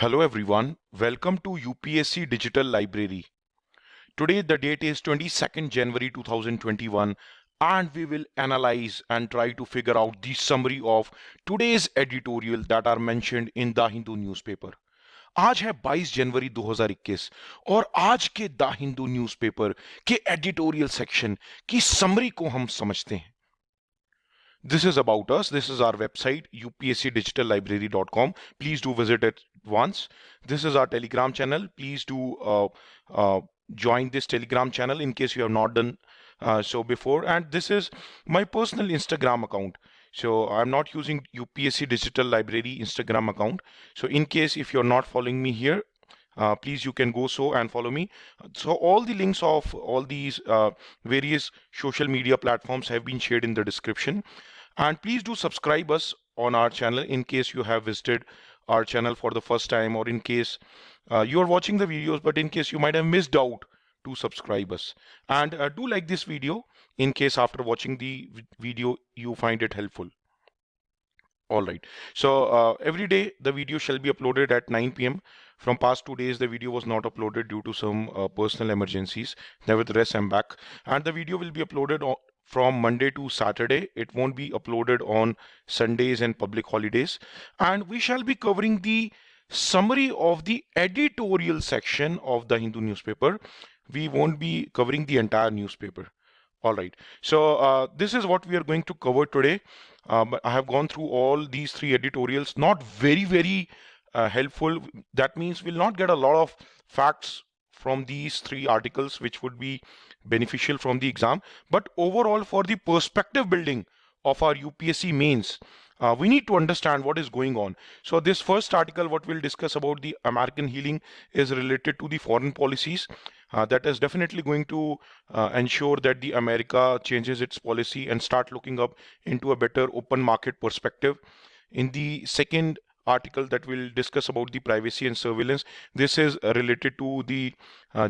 Hello everyone, welcome to UPSC Digital Library. Today the date is 22nd January 2021 and we will analyze and try to figure out the summary of today's editorial that are mentioned in The Hindu newspaper. आज है 22 जनवरी 2021 और आज के the Hindu newspaper के editorial section की summary को हम समझते हैं. This is about us. This is our website, upscdigitallibrary.com. Please do visit it once. This is our Telegram channel. Please do join this Telegram channel in case you have not done so before. And this is my personal Instagram account. So I'm not using UPSC Digital Library Instagram account. So in case if you're not following me here, please you can go so and follow me. So all the links of all these various social media platforms have been shared in the description, and please do subscribe us on our channel in case you have visited our channel for the first time, or in case you are watching the videos but in case you might have missed out to subscribe us, and do like this video in case after watching the video you find it helpful. All right, so every day the video shall be uploaded at 9 p.m. From past 2 days the video was not uploaded due to some personal emergencies. Nevertheless, I'm back, and the video will be uploaded from Monday to Saturday. It won't be uploaded on Sundays and public holidays, and we shall be covering the summary of the editorial section of the Hindu newspaper. We won't be covering the entire newspaper. All right, so this is what we are going to cover today. But I have gone through all these three editorials, not very helpful. That means we'll not get a lot of facts from these three articles which would be beneficial from the exam, but overall for the perspective building of our UPSC mains, we need to understand what is going on. So this first article, what we'll discuss about the American healing, is related to the foreign policies. That is definitely going to ensure that the America changes its policy and start looking up into a better open market perspective. In the second article that we'll discuss about the privacy and surveillance, this is related to the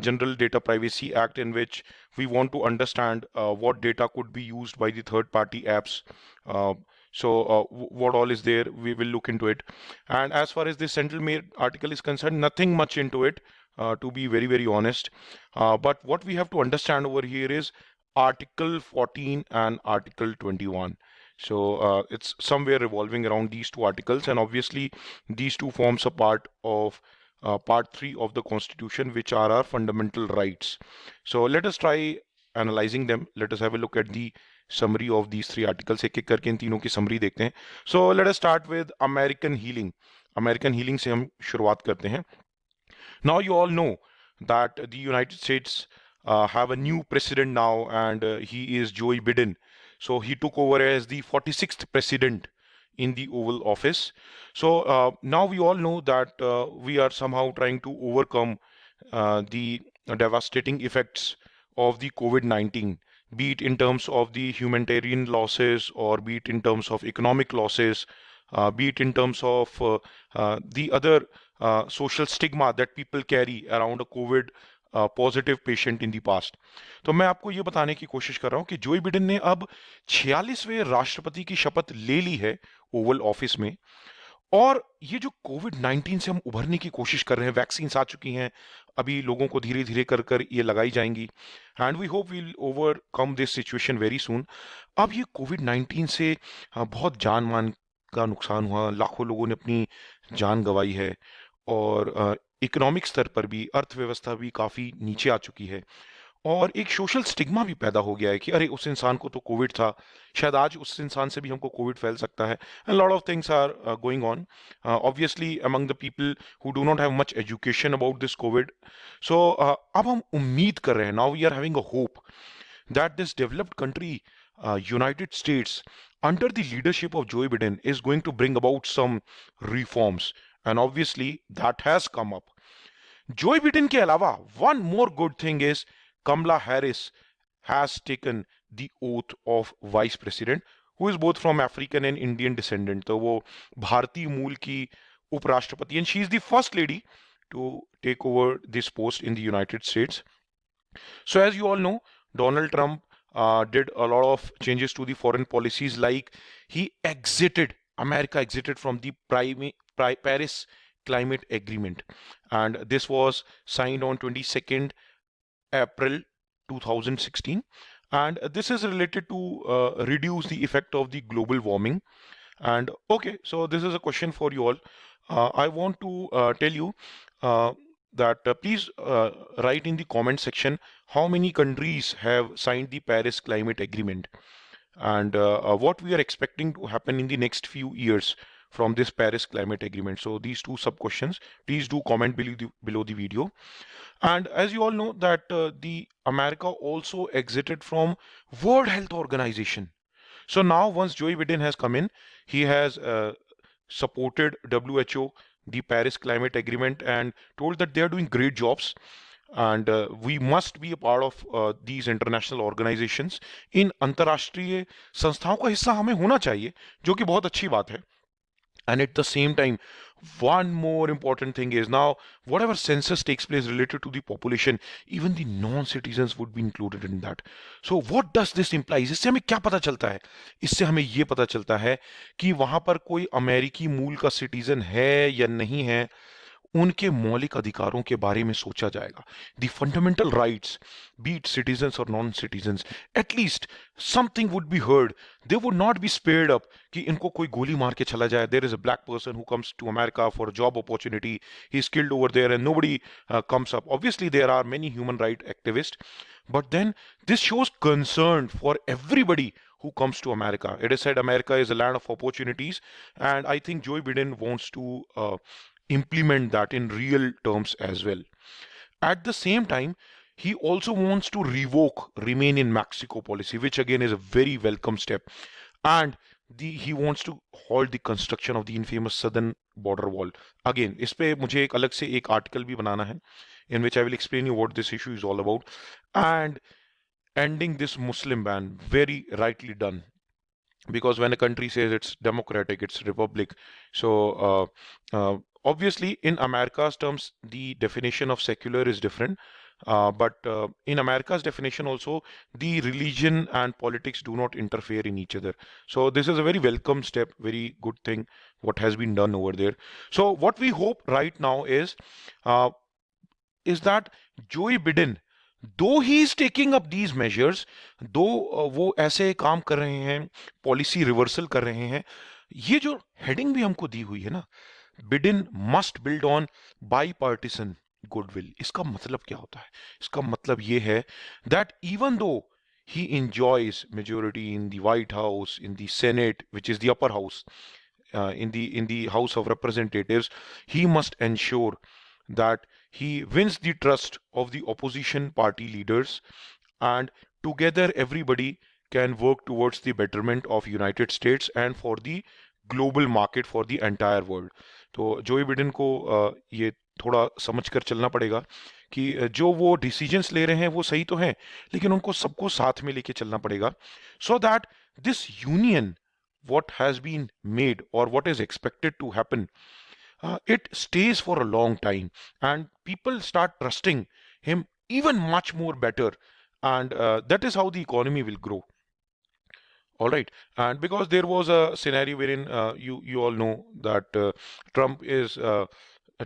General Data Privacy Act, in which we want to understand what data could be used by the third party apps. What all is there, we will look into it. And as far as the Central Mail article is concerned, nothing much into it, to be very honest. But what we have to understand over here is Article 14 and Article 21. So it's somewhere revolving around these two articles, and obviously these two forms a part of part 3 of the Constitution, which are our fundamental rights. So let us try analyzing them. Let us have a look at the summary of these three articles. एक एक करके इन तीनों की summary देखते हैं. So let us start with American healing. American healing से हम शुरुआत करते हैं. Now you all know that the United States have a new president now, and he is Joe Biden. So he took over as the 46th president in the Oval Office. So now we all know that we are somehow trying to overcome the devastating effects of the COVID-19, be it in terms of the humanitarian losses, or be it in terms of economic losses, be it in terms of the other social stigma that people carry around a COVID positive patient in the past. तो मैं आपको ये बताने की कोशिश कर रहा हूँ कि जो बिडेन ने अब 46वें राष्ट्रपति की शपथ ले ली है ओवल ऑफिस में, और ये जो कोविड-19 से हम उभरने की कोशिश कर रहे हैं, वैक्सीन आ चुकी हैं, अभी लोगों को धीरे धीरे कर कर ये लगाई जाएंगी, and we hope we'll overcome this situation very soon. अब ये कोविड-19 से बहुत जान मान का नुकसान हुआ, लाखों लोगों ने अपनी जान गंवाई है, और इकोनॉमिक स्तर पर भी अर्थव्यवस्था भी काफ़ी नीचे आ चुकी है, और एक सोशल स्टिग्मा भी पैदा हो गया है कि अरे उस इंसान को तो कोविड था, शायद आज उस इंसान से भी हमको कोविड फैल सकता है. And lot of things are going on obviously among the people who do not have much education about this Covid. So अब हम उम्मीद कर रहे हैं, now we are having a hope that this developed country, United States, under the leadership of Joe Biden, is going to bring about some reforms, and obviously that has come up. Joe Biden के अलावा one more good thing is Kamala Harris has taken the oath of vice president, who is both from African and Indian descendant. तो वो भारतीय मूल की उपराष्ट्रपति, and she is the first lady to take over this post in the United States. So as you all know, Donald Trump did a lot of changes to the foreign policies, like America exited from the Paris Climate Agreement, and this was signed on 22nd April 2016, and this is related to reduce the effect of the global warming. And okay, so this is a question for you all. I want to tell you uh, that please write in the comment section how many countries have signed the Paris Climate Agreement, and what we are expecting to happen in the next few years from this Paris Climate Agreement. So these two sub questions, please do comment below the video. And as you all know that the America also exited from World Health Organization. So now once Joe Biden has come in, he has supported WHO, the Paris Climate Agreement, and told that they are doing great jobs, and we must be a part of these international organizations. इन अंतर्राष्ट्रीय संस्थाओं का हिस्सा हमें होना चाहिए, जो कि बहुत अच्छी बात है. And at the same time, one more important thing is now whatever census takes place related to the population, even the non-citizens would be included in that. So what does this imply? इससे हमें क्या पता चलता है? इससे हमें ये पता चलता है कि वहां पर कोई अमेरिकी मूल का सिटीजन है या नहीं है, उनके मौलिक अधिकारों के बारे में सोचा जाएगा. The fundamental rights, be it citizens और non citizens, at least something would be heard. They would not be spared up कि इनको कोई गोली मार के चला जाए. There is a black person who comes to America for job opportunity, he is killed over there and nobody comes up. Obviously there are many human right activists, but then this shows concern for everybody who comes to America. It is said America is a land of opportunities, and I think Joe Biden wants to implement that in real terms as well. At the same time, he also wants to revoke remain in Mexico policy, which again is a very welcome step. And he wants to halt the construction of the infamous southern border wall. Again, इस पे मुझे एक अलग से एक article भी बनाना है, in which I will explain you what this issue is all about. And ending this Muslim ban, very rightly done. Because when a country says it's democratic, it's republic, so obviously in America's terms the definition of secular is different, but in America's definition also the religion and politics do not interfere in each other. So this is a very welcome step, very good thing what has been done over there. So what we hope right now is that Joe Biden, दो he is taking up these measures, दो वो ऐसे काम कर रहे हैं, policy reversal कर रहे हैं. ये जो हेडिंग भी हमको दी हुई है ना, Biden must build on by partisan goodwill, इसका मतलब क्या होता है? इसका मतलब ये है that even though he enjoys majority in the White House, in the Senate, which is the upper house, in the House of Representatives, he must ensure that he wins the trust of the opposition party leaders, and together everybody can work towards the betterment of United States and for the global market for the entire world. तो Joe Biden को ये थोड़ा समझकर चलना पड़ेगा कि जो वो डिसीजंस ले रहे हैं वो सही तो हैं, लेकिन उनको सबको साथ में लेके चलना पड़ेगा, so that this union, what has been made or what is expected to happen, it stays for a long time and people start trusting him even much more better, and that is how the economy will grow. All right, and because there was a scenario wherein you all know that Trump is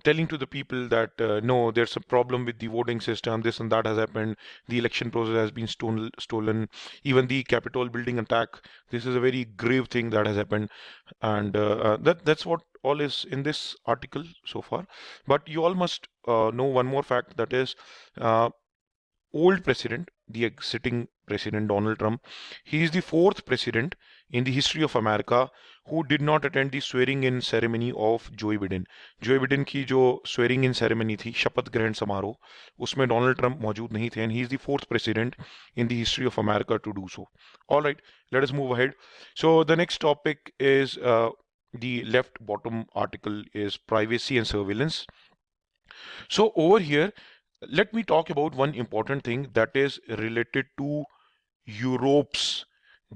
telling to the people that no, there's a problem with the voting system, this and that has happened, the election process has been stolen, even the Capitol building attack, this is a very grave thing that has happened, and that's what all is in this article so far. But you all must know one more fact, that is old president, the sitting president Donald Trump, he is the fourth president in the history of America who did not attend the swearing in ceremony of Joe Biden. Joe Biden की जो swearing in ceremony थी, शपथ ग्रहण समारोह, उसमें Donald Trump मौजूद नहीं थे, and he is the fourth president in the history of America to do so. All right, let us move ahead. So the next topic is the left bottom article is privacy and surveillance. So over here, let me talk about one important thing that is related to Europe's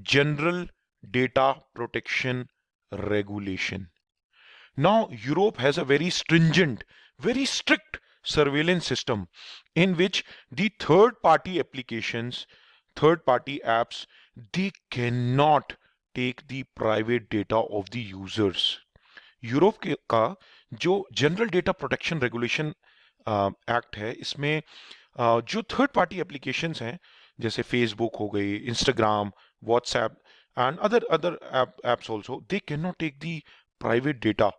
General Data Protection Regulation. Now, Europe has a very stringent, very strict surveillance system in which the third-party applications, third-party apps, they cannot take the private data of the users. Europe का जो general data protection regulation act है, इसमें जो third party applications हैं जैसे Facebook हो गई, Instagram, WhatsApp and other apps also, they cannot take the private data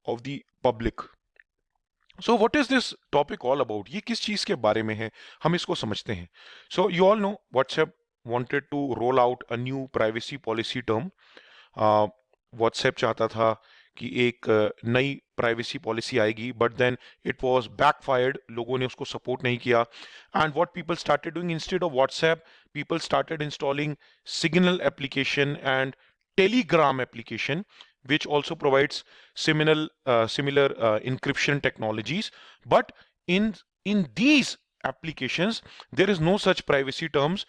of the public. So what is this topic all about? ये किस चीज के बारे में है, हम इसको समझते हैं. So you all know WhatsApp wanted to roll out a new privacy policy term. WhatsApp चाहता था कि एक नई प्राइवेसी पॉलिसी आएगी, but then it was backfired, लोगों ने उसको सपोर्ट नहीं किया. And what people started doing, instead of WhatsApp people started installing Signal application and Telegram application, which also provides similar encryption technologies. But in these applications there is no such privacy terms.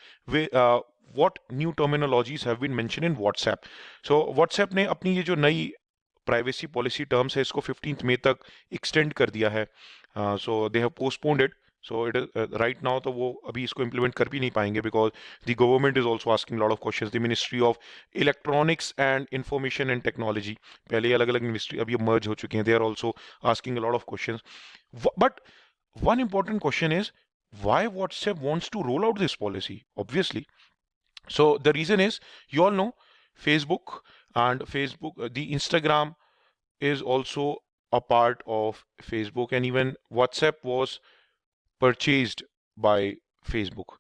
What new terminologies have been mentioned in WhatsApp? So WhatsApp ने अपनी ये जो नई privacy policy terms है इसको 15th मई तक extend कर दिया है. So they have postponed it. So it is right now, तो वो अभी इसको इम्प्लीमेंट कर भी नहीं पाएंगे because the government is also asking lot of questions. The ministry of electronics and information and technology, पहले अलग अलग मिनिस्ट्री, अभी मर्ज हो चुके हैं, they are also asking lot of questions. But one important question is, why WhatsApp wants to roll out this policy? Obviously, so the reason is, you all know Facebook, the Instagram is also a part of Facebook, and even WhatsApp was purchased by Facebook.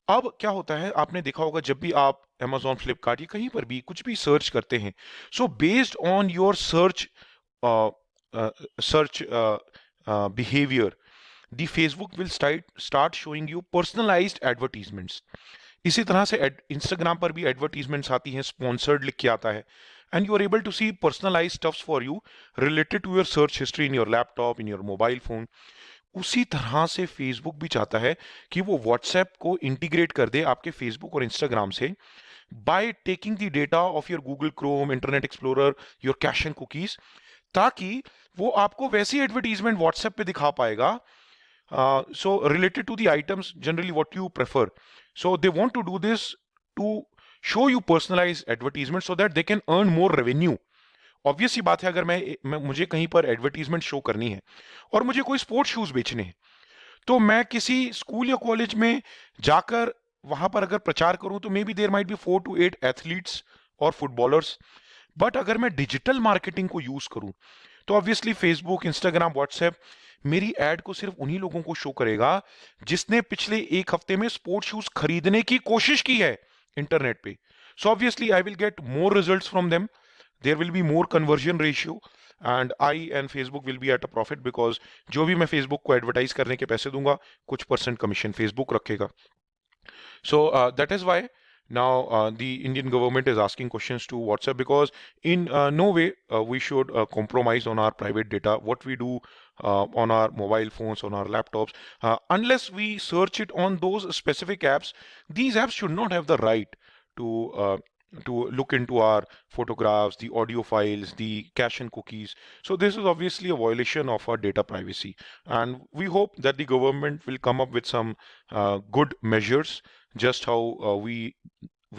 अब क्या होता है, आपने देखा होगा जब भी आप Amazon, Flipkart या कहीं पर भी कुछ भी सर्च करते हैं, so based on your search behavior, the Facebook will start showing you personalized advertisements. इसी तरह से इंस्टाग्राम पर भी एडवर्टीजमेंट्स आती हैं, स्पॉन्सर्ड लिख के आता है, and you are able to see personalised stuffs for you related to your search history in your laptop, in your mobile phone. उसी तरह से फेसबुक भी चाहता है कि वो व्हाट्सएप को इंटीग्रेट कर दे आपके फेसबुक और इंस्टाग्राम से, by taking the data of your Google Chrome, internet explorer, your cash and cookies, ताकि वो आपको वैसी एडवर्टीजमेंट व्हाट्सएप पे दिखा पाएगा. So related to the items generally what you prefer. So they want to do this to show you personalized advertisement so that they can earn more revenue. Obvious सी बात है, अगर मुझे कहीं पर एडवर्टीजमेंट शो करनी है और मुझे कोई स्पोर्ट्स शूज बेचने हैं, तो मैं किसी स्कूल या कॉलेज में जाकर वहां पर अगर प्रचार करूं तो maybe there might be 4 to 8 athletes और फुटबॉलर्स. बट अगर मैं डिजिटल मार्केटिंग को यूज करूं तो ऑब्वियसली फेसबुक, इंस्टाग्राम, व्हाट्सएप मेरी एड को सिर्फ उन्हीं लोगों को शो करेगा जिसने पिछले एक हफ्ते में स्पोर्ट्स शूज खरीदने की कोशिश की है इंटरनेट पे. So obviously I will get more results from them, there will be more conversion ratio, and I and Facebook will be at a profit because जो भी मैं फेसबुक को एडवर्टाइज करने के पैसे दूंगा, कुछ परसेंट कमीशन फेसबुक रखेगा. So that is why now the Indian government is asking questions to WhatsApp, because in no way we should compromise on our private data, what we do on our mobile phones, on our laptops, unless we search it on those specific apps. These apps should not have the right to look into our photographs, the audio files, the cache and cookies. So this is obviously a violation of our data privacy, and we hope that the government will come up with some good measures, just how we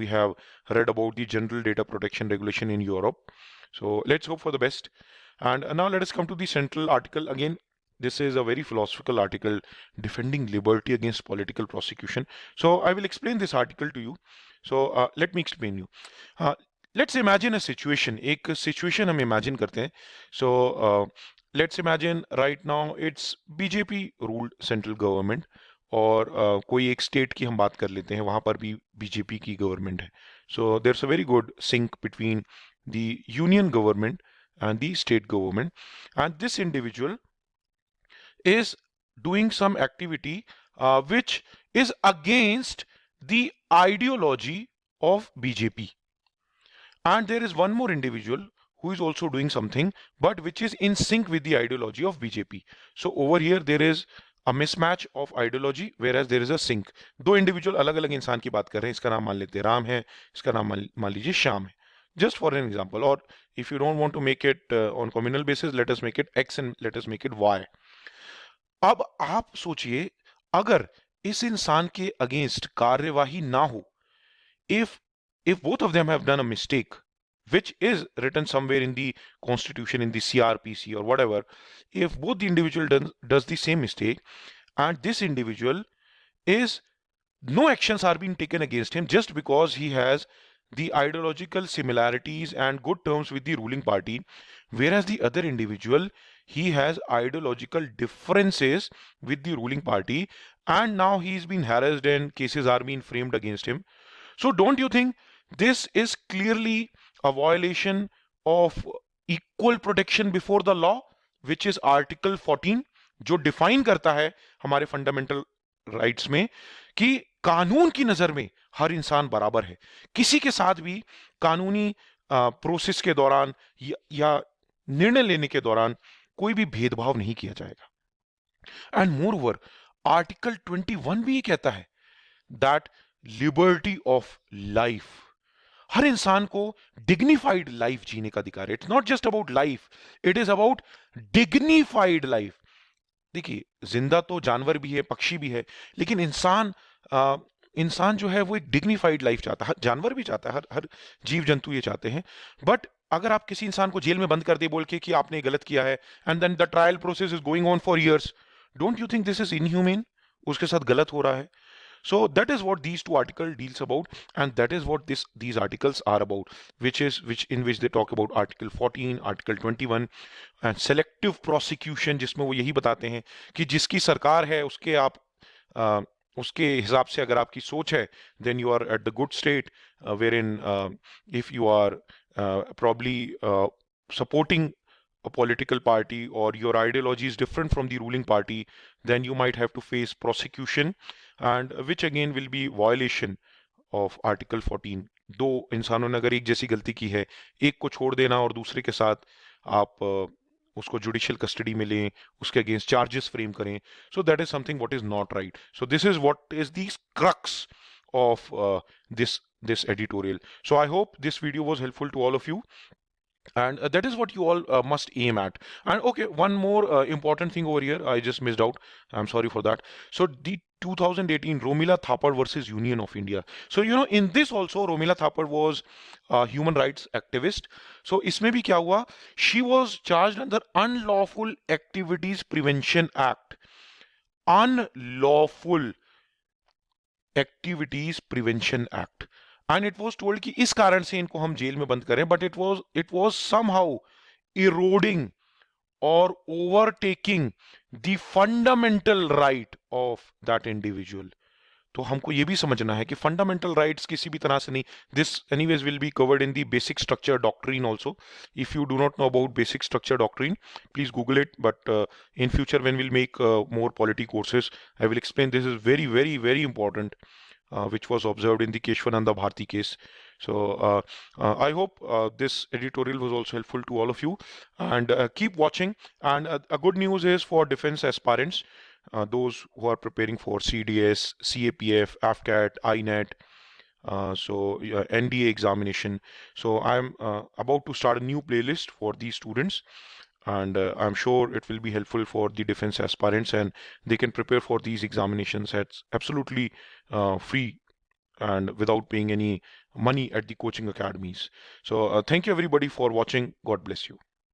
have read about the general data protection regulation in Europe. So let's hope for the best. And now let us come to the central article. Again, this is a very philosophical article defending liberty against political prosecution. So I will explain this article to you. So let me explain you. Let's imagine a situation. एक situation हम imagine करते हैं. So let's imagine right now it's BJP ruled central government, और कोई एक state की हम बात कर लेते हैं, वहां पर भी बीजेपी की गवर्नमेंट है. So there is a very good sync between the union government and the state government, and this individual is doing some activity which is against the ideology of BJP, and there is one more individual who is also doing something but which is in sync with the ideology of BJP. So over here there is a mismatch of ideology whereas there is a sync. दो individual अलग अलग इंसान की बात कर रहे हैं, इसका नाम मान लेते हैं राम है, इसका नाम मान लीजिए श्याम है, just for an example. Or if you don't want to make it on communal basis, let us make it X and let us make it Y. अब आप सोचिए, अगर इस इंसान के अगेंस्ट कार्यवाही ना हो, if both of them have done a mistake, which is written somewhere in the constitution, in the CRPC or whatever, if both the individual does the same mistake and this individual is, no actions are being taken against him just because he has the ideological similarities and good terms with the ruling party, whereas the other individual, he has ideological differences with the ruling party, and now he's been harassed and cases are being framed against him. So don't you think this is clearly a violation of equal protection before the law, which is article 14, जो define करता है हमारे fundamental rights में कि कानून की नजर में हर इंसान बराबर है, किसी के साथ भी कानूनी प्रोसेस के दौरान या निर्णय लेने के दौरान कोई भी भेदभाव नहीं किया जाएगा। एंड मोर ओवर आर्टिकल 21 भी ये कहता है दैट लिबर्टी ऑफ लाइफ, हर इंसान को डिग्निफाइड लाइफ जीने का अधिकार है। It's not just about life, it is about dignified life. देखिए, जिंदा तो जानवर भी है, पक्षी भी है, लेकिन इंसान जो है वो एक डिग्निफाइड लाइफ चाहता है। जानवर भी चाहता है, हर जीव जंतु ये चाहते हैं। बट अगर आप किसी इंसान को जेल में बंद कर दे बोल के कि आपने गलत किया है, and then the trial process is going on for years, don't you think this is inhuman? उसके साथ गलत हो रहा है। So that is what these two articles deals about, and that is what these articles are about, which in which they talk about article 14, article 21 and selective prosecution, जिसमें वो यही बताते हैं कि जिसकी सरकार है उसके आप उसके हिसाब से अगर आपकी सोच है, then you are at the good state, wherein if you are probably supporting a political party or your ideology is different from the ruling party, then you might have to face prosecution, and which again will be violation of article 14। दो इंसानों ने अगर एक जैसी गलती की है, एक को छोड़ देना और दूसरे के साथ आप उसको जुडिशियल कस्टडी में लें, उसके अगेंस्ट चार्जेस फ्रेम करें, so that is something what is not right. So this is what is the crux of this editorial. So I hope this video was helpful to all of you, and that is what you all must aim at. And okay, one more important thing over here I just missed out, I'm sorry for that. So the 2018 Romila Thapar versus Union of India. So you know, in this also Romila Thapar was a human rights activist. So इसमें भी क्या हुआ, she was charged under Unlawful Activities Prevention Act, Unlawful Activities Prevention Act, and it was told कि इस कारण से इनको हम जेल में बंद करें, but it was somehow eroding or overtaking the fundamental right of that individual. तो हमको ये भी समझना है कि फंडामेंटल राइट्स किसी भी तरह से नहीं, this anyways will be covered in the basic structure doctrine also. If you do not know about basic structure doctrine, please Google it, but in future when will make more polity courses I will explain. This is very very very important, which was observed in the Keshwananda Bharti case. So I hope this editorial was also helpful to all of you, and keep watching. And a good news is for defense aspirants, those who are preparing for CDS, CAPF, AFCAT, INET, NDA examination. So I'm about to start a new playlist for these students, and I'm sure it will be helpful for the defense aspirants, and they can prepare for these examinations at absolutely free and without paying any money at the coaching academies. So thank you everybody for watching. God bless you.